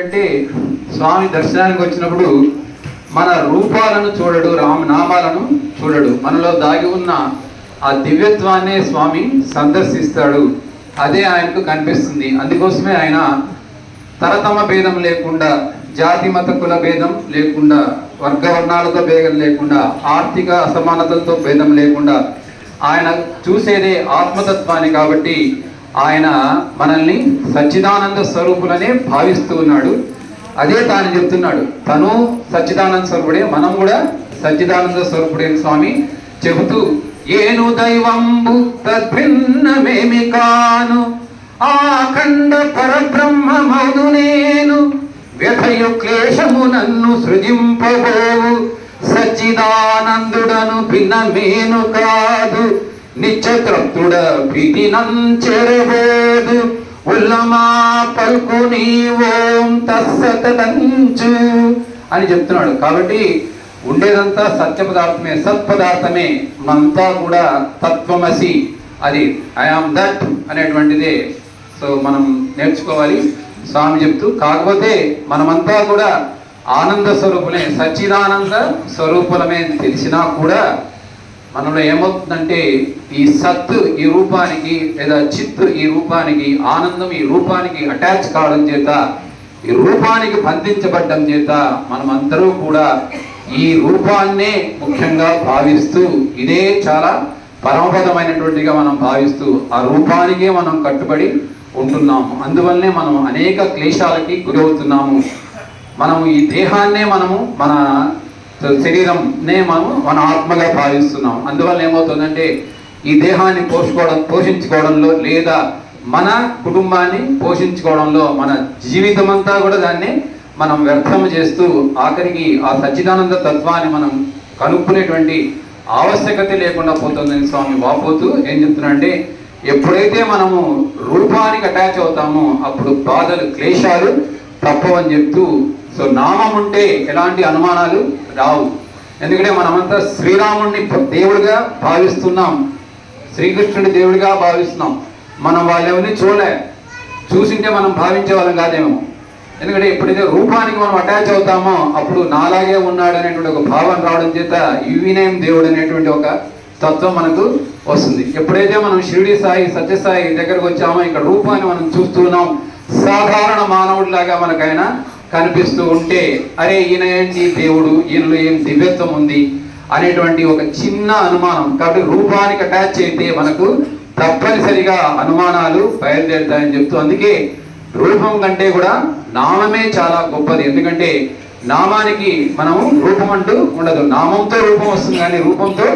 అంటే స్వామి దర్శనానికి వచ్చినప్పుడు మన రూపాలను చూడడు, రామనామాలను చూడడు. మనలో దాగి ఉన్న ఆ దివ్యత్వాన్నే స్వామి సందర్శిస్తాడు. అదే ఆయనకు కనిపిస్తుంది. అందుకోసమే ఆయన తరతమ భేదం లేకుండా, జాతి మత కుల భేదం లేకుండా, వర్గవర్ణాలతో భేదం లేకుండా, ఆర్థిక అసమానతలతో భేదం లేకుండా ఆయన చూసేదే ఆత్మతత్వాన్ని. కాబట్టి ఆయన మనల్ని సచ్చిదానంద స్వరూపులనే భావిస్తూ ఉన్నాడు. అదే తాను చెప్తున్నాడు, తను సచ్చిదానంద స్వరూపుడే, మనం కూడా సచ్చిదానంద స్వరూపుడే స్వామి చెబుతూ, ఏను దైవంబు తద్భిన్నమేమి కాను, ఆఖండ పరబ్రహ్మమౌను నేను, వ్యథయు క్లేశము నన్ను సృజింపబోవు, సచ్చిదానందుడను భిన్నమేను కాదు, నిత్యతృప్తుడ ప్రీతినంచెరబోదు, ఉల్లమా పల్కు నీ ఓం తస్సతంచు అని చెప్తున్నాడు. కాబట్టి ఉండేదంతా సత్య పదార్థమే, సత్పదార్థమే. మనంతా కూడా తత్వమసి, అది ఐఆమ్ దట్ అనేటువంటిదే. సో మనం నేర్చుకోవాలి స్వామి చెప్తూ. కాకపోతే మనమంతా కూడా ఆనంద స్వరూపులే, సచ్చిదానంద స్వరూపులమే తెలిసినా కూడా మనలో ఏమవుతుందంటే ఈ సత్ ఈ రూపానికి, లేదా చిత్ ఈ రూపానికి, ఆనందం ఈ రూపానికి అటాచ్ కావడం చేత, ఈ రూపానికి బంధించబడ్డం చేత మనమందరూ కూడా ఈ రూపాన్నే ముఖ్యంగా భావిస్తూ, ఇదే చాలా పరమపదమైనటువంటిగా మనం భావిస్తూ ఆ రూపానికే మనం కట్టుబడి ఉంటున్నాము. అందువల్లనే మనం అనేక క్లేశాలకి గురవుతున్నాము. మనము ఈ దేహాన్నే మనము మన శరీరంనే మనము మన ఆత్మగా భావిస్తున్నాం. అందువల్ల ఏమవుతుందంటే ఈ దేహాన్ని పోషించుకోవడంలో, లేదా మన కుటుంబాన్ని పోషించుకోవడంలో మన జీవితం అంతా కూడా దాన్ని మనం వ్యర్థం చేస్తూ ఆఖరికి ఆ సచ్చిదానంద తత్వాన్ని మనం కనుక్కునేటువంటి ఆవశ్యకత లేకుండా పోతుందని స్వామి వాపోతూ ఏం చెప్తున్నారంటే, ఎప్పుడైతే మనము రూపానికి అటాచ్ అవుతామో అప్పుడు బాధలు, క్లేశాలు తప్పవని చెప్తూ, సో నామం ఉంటే ఎలాంటి అనుమానాలు రావు. ఎందుకంటే మనమంతా శ్రీరాముడిని దేవుడిగా భావిస్తున్నాం, శ్రీకృష్ణుడి దేవుడిగా భావిస్తున్నాం. మనం వాళ్ళెవరిని చూసింటే మనం భావించే వాళ్ళం కాదేమో. ఎందుకంటే ఎప్పుడైతే రూపానికి మనం అటాచ్ అవుతామో అప్పుడు నాలాగే ఉన్నాడు అనేటువంటి ఒక భావన రావడం చేత యువినేం దేవుడు అనేటువంటి ఒక తత్వం మనకు వస్తుంది. ఎప్పుడైతే మనం షిరిడి సాయి, సత్యసాయి దగ్గరకు వచ్చామో ఇక్కడ రూపాన్ని మనం చూస్తున్నాం, సాధారణ మానవుడిలాగా మనకైనా కనిపిస్తూ ఉంటే, అరే ఈయన ఏంటి దేవుడు, ఈయనలో ఏం దివ్యత్వం ఉంది అనేటువంటి ఒక చిన్న అనుమానం. కాబట్టి రూపానికి అటాచ్ అయితే మనకు తప్పనిసరిగా అనుమానాలు బయలుదేరుతాయని చెప్తూ, అందుకే రూపం కంటే కూడా నామమే చాలా గొప్పది. ఎందుకంటే నామానికి మనము రూపం అంటూ ఉండదు, నామంతో రూపం వస్తుంది కానీ రూపంతో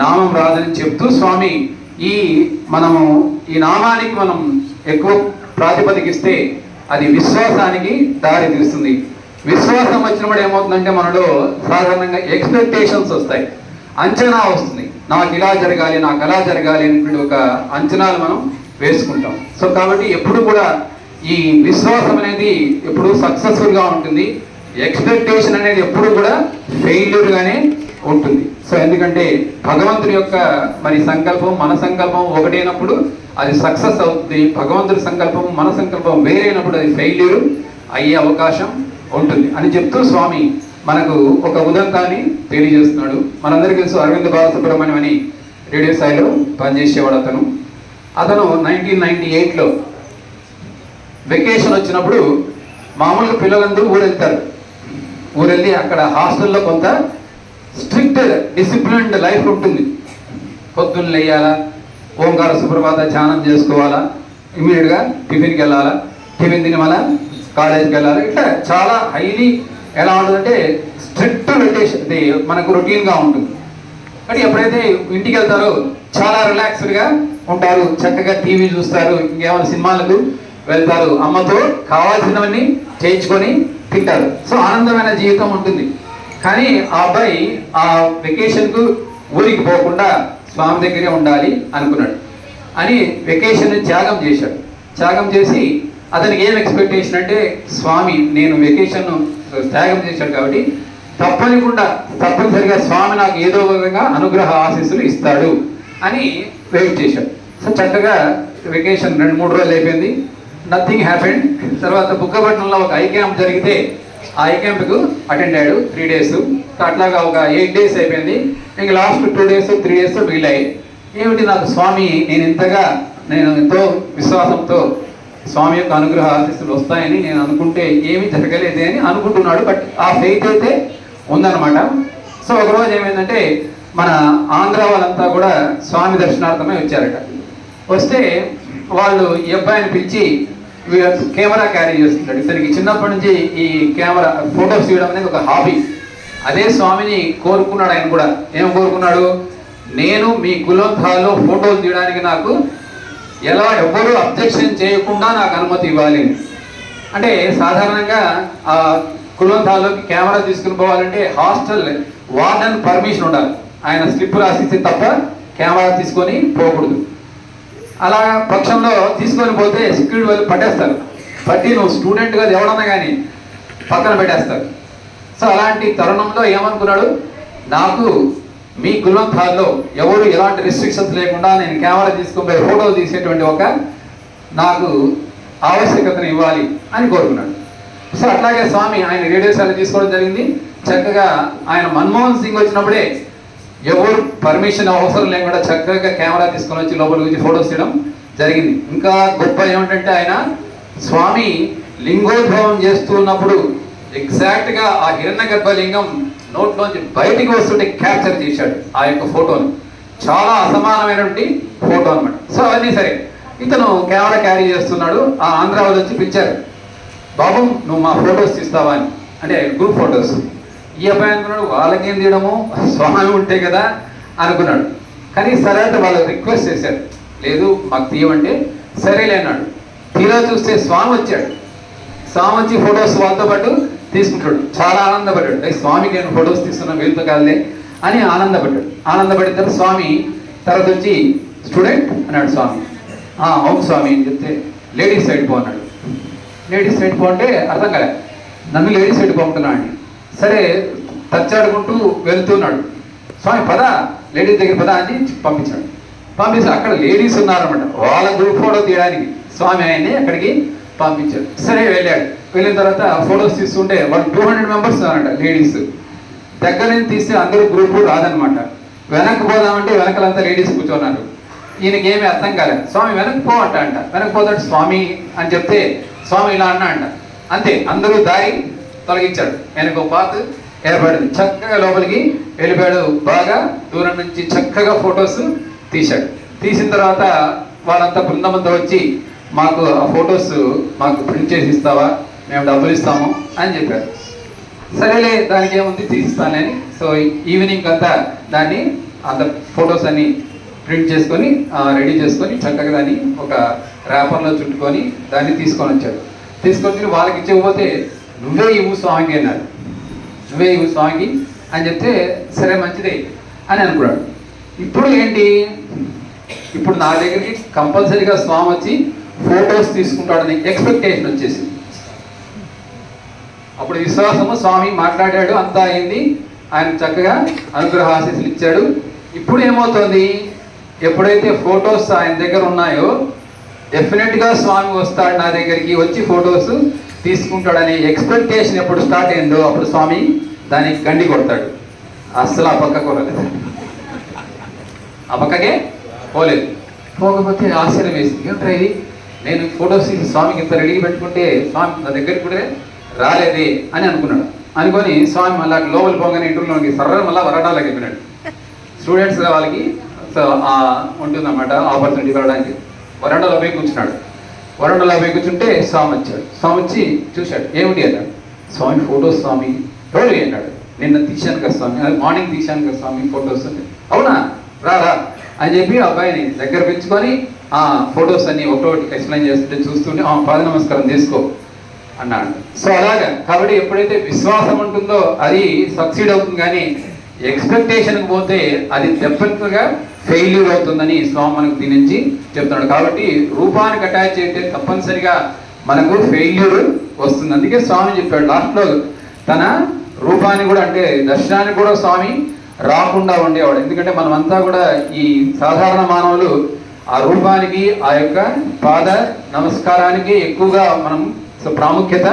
నామం రాదని చెప్తూ స్వామి మనము ఈ నామానికి మనం ఎక్కువ ప్రాతిపదికిస్తే అది విశ్వాసానికి దారి తీస్తుంది. విశ్వాసం వచ్చినప్పుడు ఏమవుతుందంటే మనలో సాధారణంగా ఎక్స్పెక్టేషన్స్ వస్తాయి, అంచనా వస్తుంది. నాకు ఇలా జరగాలి, నాకు అలా జరగాలి అనేటువంటి ఒక అంచనాలు మనం వేసుకుంటాం. సో కాబట్టి ఎప్పుడు కూడా ఈ విశ్వాసం అనేది ఎప్పుడు సక్సెస్ఫుల్గా ఉంటుంది, ఎక్స్పెక్టేషన్ అనేది ఎప్పుడు కూడా ఫెయిల్యూర్గానే ఉంటుంది. సో ఎందుకంటే భగవంతుడి యొక్క మరి సంకల్పం, మన సంకల్పం ఒకటైనప్పుడు అది సక్సెస్ అవుతుంది. భగవంతుడి సంకల్పం, మన సంకల్పం వేరైనప్పుడు అది ఫెయిల్యూర్ అయ్యే అవకాశం ఉంటుంది అని చెప్తూ స్వామి మనకు ఒక ఉదంతాన్ని తెలియజేస్తున్నాడు. మనందరికీ తెలుసు, అరవింద్ బాలసుబ్రహ్మణ్యం అని రేడియో స్థాయిలో పనిచేసేవాడు. అతను 1998లో వెకేషన్ వచ్చినప్పుడు మామూలుగా పిల్లలందరూ ఊరెళ్తారు. ఊరెళ్ళి అక్కడ హాస్టల్లో కొంత స్ట్రిక్ట్ డిసిప్లిన్డ్ లైఫ్ ఉంటుంది. పొద్దున్న లేయాలా, ఓంకార సుప్రభాత ధ్యానం చేసుకోవాలా, ఇమీడియట్గా టిఫిన్కి వెళ్ళాలా, టిఫిన్ తిని మళ్ళా కాలేజీకి వెళ్ళాలి. ఇట్లా చాలా హైలీ ఎలా ఉంటుందంటే స్ట్రిక్ట్ వెకేషన్ మనకు రొటీన్గా ఉంటుంది. కానీ ఎప్పుడైతే ఇంటికి వెళ్తారో చాలా రిలాక్స్డ్గా ఉంటారు, చక్కగా టీవీ చూస్తారు, ఇంకేమైనా సినిమాలకు వెళ్తారు, అమ్మతో కావాల్సినవన్నీ చేయించుకొని తింటారు. సో ఆనందమైన జీవితం ఉంటుంది. కానీ ఆ అబ్బాయి ఆ వెకేషన్కు ఊరికి పోకుండా స్వామి దగ్గరే ఉండాలి అనుకున్నాడు. అని వెకేషన్ త్యాగం చేశాడు. త్యాగం చేసి అతనికి ఏం ఎక్స్పెక్టేషన్ అంటే, స్వామి నేను వెకేషన్ త్యాగం చేశాడు కాబట్టి తప్పనిసరిగా స్వామి నాకు ఏదో విధంగా అనుగ్రహ ఆశీస్సులు ఇస్తాడు అని వెయిట్ చేశాడు. సో చక్కగా వెకేషన్ 2-3 రోజులు అయిపోయింది, నథింగ్ హ్యాపెండ్. తర్వాత బుక్కపట్నంలో ఒక ఐ క్యాంప్ జరిగితే ఆ ఐ క్యాంప్కు అటెండ్ అయ్యాడు 3 days. అట్లాగా ఒక 8 days అయిపోయింది. ఇంక లాస్ట్ 2 days 3 days మిగిలాయి. ఏమిటి నాకు స్వామి నేను ఎంతో విశ్వాసంతో స్వామి యొక్క అనుగ్రహ ఆశీస్సులు వస్తాయని నేను అనుకుంటే ఏమీ జరగలేదే అని అనుకుంటున్నాడు. బట్ ఆ ఫెయిత్ అయితే ఉందన్నమాట. సో ఒకరోజు ఏమైందంటే మన ఆంధ్ర వాళ్ళంతా కూడా స్వామి దర్శనార్థమై వచ్చారట. వస్తే వాళ్ళు ఈ అబ్బాయిని పిలిచి కెమెరా క్యారీ చేస్తుంటాడు. ఇతనికి చిన్నప్పటి నుంచి ఈ కెమెరా ఫొటోస్ తీయడం అనేది ఒక హాబీ. అదే స్వామిని కోరుకున్నాడు. ఆయన కూడా ఏం కోరుకున్నాడు, నేను మీ కులంథాల్లో ఫోటోలు తీయడానికి నాకు ఎవ్వరూ అబ్జెక్షన్ చేయకుండా నాకు అనుమతి ఇవ్వాలి. అంటే సాధారణంగా ఆ కులంథాల్లోకి కెమెరా తీసుకుని పోవాలంటే హాస్టల్ వార్డెన్ పర్మిషన్ ఉండాలి. ఆయన స్లిప్ రాసిస్తే తప్ప కెమెరా తీసుకొని పోకూడదు. అలా పక్షంలో తీసుకొని పోతే సెక్యూరిటీ వాళ్ళు పట్టేస్తారు. పట్టి నువ్వు స్టూడెంట్గా ఎవడన్నా కానీ పక్కన పెట్టేస్తారు. సో అలాంటి తరుణంలో ఏమనుకున్నాడు, నాకు మీ కులంథాల్లో ఎవరు ఎలాంటి రిస్ట్రిక్షన్స్ లేకుండా నేను కెమెరా తీసుకొని పోయి ఫోటోలు తీసేటువంటి ఒక నాకు ఆవశ్యకతను ఇవ్వాలి అని కోరుకున్నాడు. సో అట్లాగే స్వామి ఆయన రేడియో శాల తీసుకోవడం జరిగింది. చక్కగా ఆయన మన్మోహన్ సింగ్ వచ్చినప్పుడే ఎవరు పర్మిషన్ అవసరం లేకుండా చక్కగా కెమెరా తీసుకొని వచ్చి లోపలికి వచ్చి ఫోటోస్ తీయడం జరిగింది. ఇంకా గొప్ప ఏమిటంటే ఆయన స్వామి లింగోద్భవం చేస్తూ ఉన్నప్పుడు ఎగ్జాక్ట్గా ఆ హిరణ్య గర్భలింగం నోట్లోంచి బయటికి వస్తుంటే క్యాప్చర్ చేశాడు ఆ యొక్క ఫోటోను. చాలా అసమానమైనటువంటి ఫోటో అనమాట. సో అవన్నీ సరే, ఇతను కెమెరా క్యారీ చేస్తున్నాడు. ఆ ఆంధ్ర వాళ్ళు వచ్చి పిలిచారు, బాబు నువ్వు మా ఫొటోస్ తీస్తావా అని. అంటే గ్రూప్ ఫొటోస్. ఈ అబ్బాయి అనుకున్నాడు, వాళ్ళకేం తీయడము, స్వామి ఉంటే కదా అనుకున్నాడు. కానీ సరే అంటే వాళ్ళు రిక్వెస్ట్ చేశారు, లేదు మాకు తీయమంటే సరేలే అన్నాడు. తీరా చూస్తే స్వామి వచ్చాడు. స్వామి వచ్చి ఫొటోస్ వాళ్ళతో పాటు తీసుకుంటాడు. చాలా ఆనందపడ్డాడు. స్వామికి నేను ఫొటోస్ తీస్తున్నా వీళ్ళతో కాదులే అని ఆనందపడ్డాడు. ఆనందపడిన తర్వాత స్వామి తర్వాత వచ్చి స్టూడెంట్ అన్నాడు. స్వామి అవును స్వామి అని చెప్తే లేడీస్ సైడ్ పో అన్నాడు. లేడీస్ సైడ్ పో అంటే అర్థం కాలే, నన్ను లేడీస్ సైడ్ పంపుతున్నా అండి. సరే తచ్చాడుకుంటూ వెళ్తున్నాడు. స్వామి పద లేడీస్ దగ్గర పద అని పంపించాడు. పంపిస్తే అక్కడ లేడీస్ ఉన్నారన్నమాట. వాళ్ళ గ్రూప్ ఫోటో తీయడానికి స్వామి ఆయన్ని అక్కడికి పంపించాడు. సరే వెళ్ళాడు. వెళ్ళిన తర్వాత ఫొటోస్ తీస్తుంటే వాళ్ళు 200 members ఉన్నారంట లేడీస్. దగ్గర నుంచి తీస్తే అందరూ గ్రూప్ రాదనమాట. వెనక్కి పోదామంటే వెనకలంతా లేడీస్ కూర్చున్నారు. ఈయనకి ఏమీ అర్థం కాలేదు. స్వామి వెనక్కి పోవంట అంట. వెనక్కి పోతాడు స్వామి అని చెప్తే స్వామి ఇలా అన్నా అంట. అంతే, అందరూ దారి తొలగించాడు. వెనక పాత్ ఏర్పడింది. చక్కగా లోపలికి వెళ్ళిపోయాడు. బాగా దూరం నుంచి చక్కగా ఫొటోస్ తీశాడు. తీసిన తర్వాత వాళ్ళంతా బృందమంతా వచ్చి మాకు ఆ ఫొటోస్ మాకు ప్రింట్ చేసి ఇస్తావా, మేము డబ్బులు ఇస్తాము అని చెప్పారు. సరేలే దానికి ఏముంది తీసిస్తానని. సో ఈవినింగ్ అంతా దాన్ని అంత ఫొటోస్ అన్ని ప్రింట్ చేసుకొని రెడీ చేసుకొని చక్కగా దాన్ని ఒక ర్యాపర్లో చుట్టుకొని దాన్ని తీసుకొని వచ్చాడు. తీసుకొని వాళ్ళకి ఇచ్చిపోతే నువ్వే ఇవ్వు స్వామికి అన్నారు. నువ్వే ఇవ్వు స్వామికి అని చెప్తే సరే మంచిదే అని అనుకున్నాడు. ఇప్పుడు ఏంటి, ఇప్పుడు నా దగ్గరికి కంపల్సరీగా స్వామి వచ్చి ఫొటోస్ తీసుకుంటాడని ఎక్స్పెక్టేషన్ వచ్చేసింది. అప్పుడు విశ్వాసము, స్వామి మాట్లాడాడు, అంతా అయింది. ఆయన చక్కగా అనుగ్రహ ఆశీస్సులు ఇచ్చాడు. ఇప్పుడు ఏమవుతుంది, ఎప్పుడైతే ఫొటోస్ ఆయన దగ్గర ఉన్నాయో డెఫినెట్గా స్వామి వస్తాడు నా దగ్గరికి, వచ్చి ఫొటోస్ తీసుకుంటాడనే ఎక్స్పెక్టేషన్ ఎప్పుడు స్టార్ట్ అయిందో అప్పుడు స్వామి దానికి గండి కొడతాడు. అస్సలు ఆ పక్క కొరలేదు, ఆ పక్కకే పోలేదు. పోకపోతే ఆశ్చర్యం వేసింది, ఏమిట్రా ఇది, నేను ఫొటోస్ తీసి స్వామికి ఇంత రెడీ పెట్టుకుంటే స్వామి నా దగ్గరికి కూడా రాలేదే అని అనుకున్నాడు. అనుకొని స్వామి మళ్ళీ లోపలి పోగానే ఇంటర్వ్యూలోకి సర్ర మళ్ళీ వరడాలోకి వెళ్ళినాడు. స్టూడెంట్స్ వాళ్ళకి ఉంటుందన్నమాట ఆపర్చునిటీ రావడానికి. వరండాలో పోయి కూర్చున్నాడు. వరండాలో పోయి కూర్చుంటే స్వామి వచ్చాడు. స్వామి వచ్చి చూశాడు. ఏమిటి అన్నాడు. స్వామి ఫొటోస్ స్వామి ఎవరు అన్నాడు. నిన్న తీశాను కదా స్వామి, అది మార్నింగ్ తీశాను కదా స్వామి ఫొటోస్ అని. అవునా, రా అని చెప్పి అబ్బాయిని దగ్గర పెంచుకొని ఆ ఫొటోస్ అన్ని ఒకటి ఎక్స్ప్లెయిన్ చేస్తుంటే చూస్తుంటే పాద నమస్కారం తీసుకో అన్నాడు. సో అలాగా కాబట్టి ఎప్పుడైతే విశ్వాసం ఉంటుందో అది సక్సీడ్ అవుతుంది. కానీ ఎక్స్పెక్టేషన్కి పోతే అది డెఫినెట్గా ఫెయిల్యూర్ అవుతుందని స్వామి మనకు దీని నుంచి చెప్తున్నాడు. కాబట్టి రూపానికి అటాచ్ అయితే తప్పనిసరిగా మనకు ఫెయిల్యూర్ వస్తుంది. అందుకే స్వామి చెప్పాడు లాస్ట్లో తన రూపాన్ని కూడా, అంటే దర్శనానికి కూడా స్వామి రాకుండా ఉండేవాడు. ఎందుకంటే మనమంతా కూడా ఈ సాధారణ మానవులు ఆ రూపానికి, ఆ యొక్క పాద నమస్కారానికి ఎక్కువగా మనం సో ప్రాముఖ్యత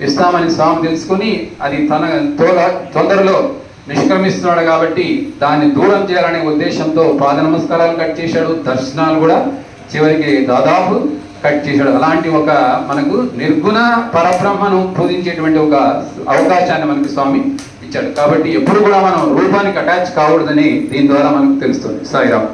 ఇస్తామని స్వామి తెలుసుకుని అది తన తొందరలో నిష్క్రమిస్తున్నాడు కాబట్టి దాన్ని దూరం చేయాలనే ఉద్దేశంతో పాద నమస్కారాలు కట్ చేశాడు, దర్శనాలు కూడా చివరికి దాదాపు కట్ చేశాడు. అలాంటి ఒక మనకు నిర్గుణ పరబ్రహ్మను పూజించేటువంటి ఒక అవకాశాన్ని మనకు స్వామి ఇచ్చాడు. కాబట్టి ఎప్పుడు కూడా మనం రూపానికి అటాచ్ కాకూడదని దీని ద్వారా మనకు తెలుస్తుంది. సాయిరామ్.